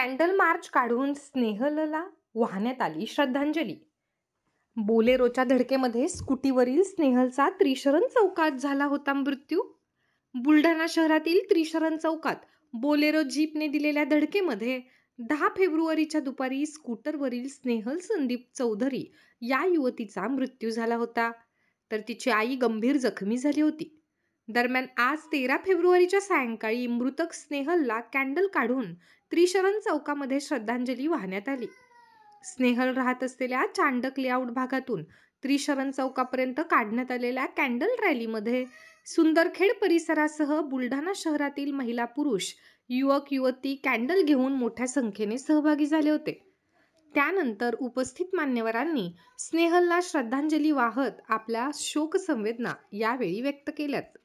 Candle March काढून स्नेहलला वाहण्यात आली श्रद्धांजली. बोलेरोच्या धडकेमध्ये स्कूटीवरील स्नेहलचा त्रिशरण चौकात झाला होता मृत्यू. बुलढाणा शहरातील त्रिशरण चौकात बोलेरो जीपने दिलेल्या धडकेमध्ये 10 फेब्रुवारीच्या दुपारी स्कूटरवरील स्नेहल संदीप चौधरी या युवतीचा मृत्यू झाला होता, तर तिची आई गंभीर जखमी झाली होती. दरम्यान आज 13 फेब्रुवारीच्या सायंकाळी मृतक स्नेहलला कॅन्डल काढून त्रिशरण चौकामध्ये श्रद्धांजली वाहण्यात आली. स्नेहल राहत असलेल्या चांडक लेआउट भागातून त्रिशरण चौकापर्यंत काढण्यात आलेल्या कॅन्डल रॅलीमध्ये सुंदरखेड परिसरासह बुलढाणा शहरातील महिला, पुरुष, युवक, युवती कॅन्डल घेऊन मोठ्या संख्येने सहभागी झाले होते. त्यानंतर उपस्थित मान्यवरांनी स्नेहलला श्रद्धांजली वाहत आपल्या शोकसंवेदना यावेळी व्यक्त केल्यात.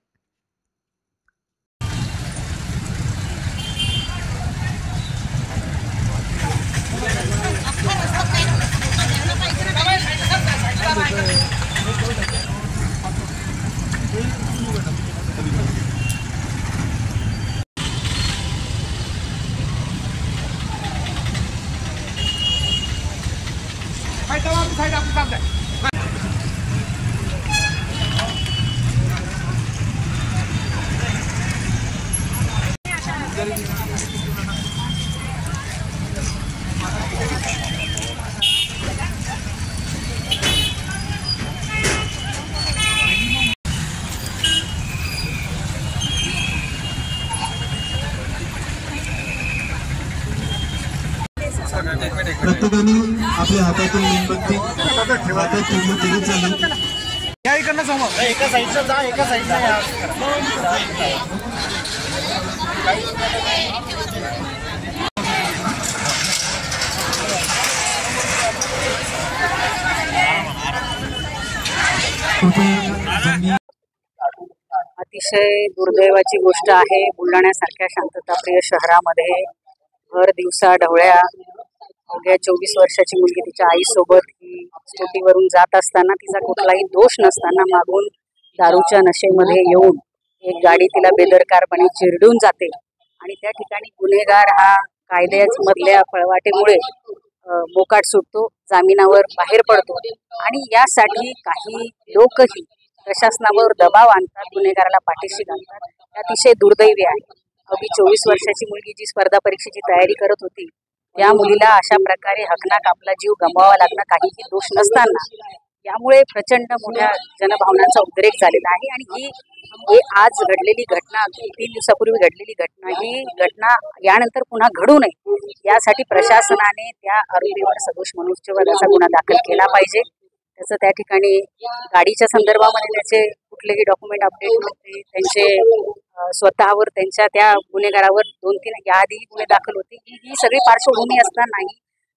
प्रत्येकाने आपल्या हातातून मेणबत्ती हातात ठेवली तरी चालेल. या इकडनं समोर एका साईडला जा, एका साईडला या. अतिशय दुर्दैवाची गोष्ट आहे. बुलढाण्यासारख्या शांतताप्रिय शहरामध्ये भर दिवसा ढवळ्या अवघ्या 24 वर्षाची मुलगी तिच्या आईसोबत ही स्कूटीवरून जात असताना तिचा कुठलाही दोष नसताना मागून दारूच्या नशेमध्ये येऊन एक गाडी तिला बेदरकारपणे चिरडून जाते आणि त्या ठिकाणी गुन्हेगार हा कायद्यामधल्या पळवाटेमुळे मोकाट सुटतो, जामिनावर बाहेर पडतो आणि यासाठी काही लोकही प्रशासनावर दबाव आणतात, गुन्हेगाराला पाठीशी घालतात. हे अतिशय दुर्दैवी आहे. अगदी 24 वर्षाची मुलगी जी स्पर्धा परीक्षेची तयारी करत होती त्या मुलीला अशा प्रकारे हकनाक आपला जीव गमवावा लागणं काहीही दोष नसताना यामुळे प्रचंड मोठ्या जनभावनांचा उद्रेक झालेला आहे. आणि ही आज घडलेली घटना, 3 दिवसापूर्वी घडलेली घटना, ही घटना यानंतर पुन्हा घडू नये यासाठी प्रशासनाने त्या आरोपीवर सदोष मनुष्यवधाचा गुन्हा दाखल केला पाहिजे. त्याचं त्या ठिकाणी गाडीच्या संदर्भामध्ये त्याचे कुठलेही डॉक्युमेंट अपडेट नव्हते, त्यांचे स्वतःवर त्यांच्या त्या गुन्हेगारावर 2-3 याआधी गुन्हे दाखल होते. ही सगळी पार्श्वभूमी असतानाही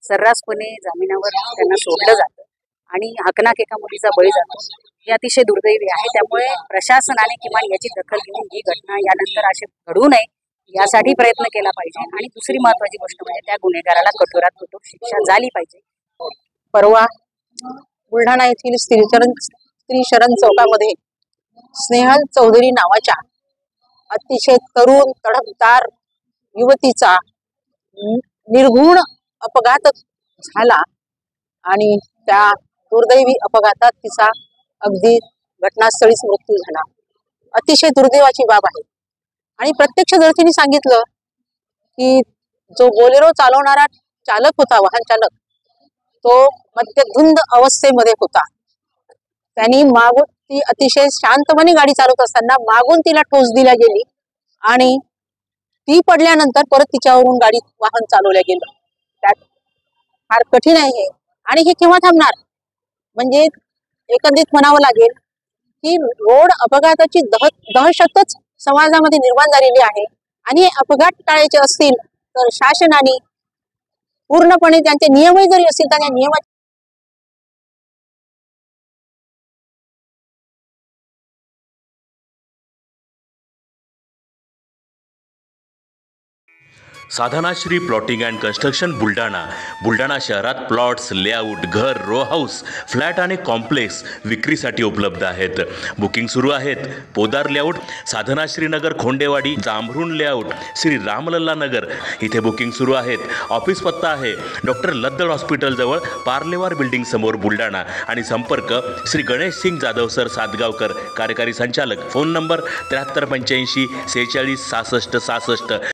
सर्रासपणे जामिनावर त्यांना सोडलं जातं आणि हकनाक एका मुलीचा बळी जातो. हे अतिशय दुर्दैवी आहे. त्यामुळे प्रशासनाने किमान याची दखल घेऊन ही घटना यानंतर अशी घडू नये यासाठी प्रयत्न केला पाहिजे. आणि दुसरी महत्वाची गोष्ट म्हणजे त्या गुन्हेगाराला कठोरात कठोर शिक्षा झाली पाहिजे. परवा बुलढाणा येथील त्रिशरण चौकामध्ये स्नेहल चौधरी नावाच्या अतिशय तरुण तडफदार युवतीचा निर्घुण अपघात झाला आणि त्या दुर्दैवी अपघातात तिचा अगदी घटनास्थळीच मृत्यू झाला. अतिशय दुर्दैवाची बाब आहे. आणि प्रत्यक्षदर्शींनी सांगितलं की जो बोलेरो चालवणारा चालक होता, वाहन चालक, तो मद्यधुंद अवस्थेमध्ये होता. त्यांनी मागून, ती अतिशय शांतपणे गाडी चालवत असताना मागून तिला ठोस दिल्या गेली आणि ती पडल्यानंतर परत तिच्यावरून वाहन चालवल्या गेलं. त्यात फार कठीण आहे हे. आणि हे केव्हा थांबणार? म्हणजे एकंदरीत म्हणावं लागेल की रोड अपघाताची दहशतच समाजामध्ये निर्माण झालेली आहे. आणि हे अपघात टाळायचे असतील तर शासनाने पूर्णपणे त्यांचे नियमही जरी असतील तर त्या नियमाचे Sadhanashri plotting and construction Buldhana शहरात प्लॉट्स, लेआउट, घर, रो हाऊस, फ्लॅट आणि कॉम्प्लेक्स विक्रीसाठी उपलब्ध आहेत. बुकिंग सुरू आहेत. पोदार लेआउट, साधनाश्री नगर खोंडेवाडी, जांभरुण लेआउट, श्री रामलल्ला नगर इथे बुकिंग सुरू आहेत. ऑफिस पत्ता आहे डॉक्टर लद्दड हॉस्पिटल जवळ, पार्लेवार बिल्डिंग समोर, बुलढाणा. आणि संपर्क श्री गणेश सिंग जाधव सर सातगावकर, कार्यकारी संचालक. Phone number 7385 46 66 66.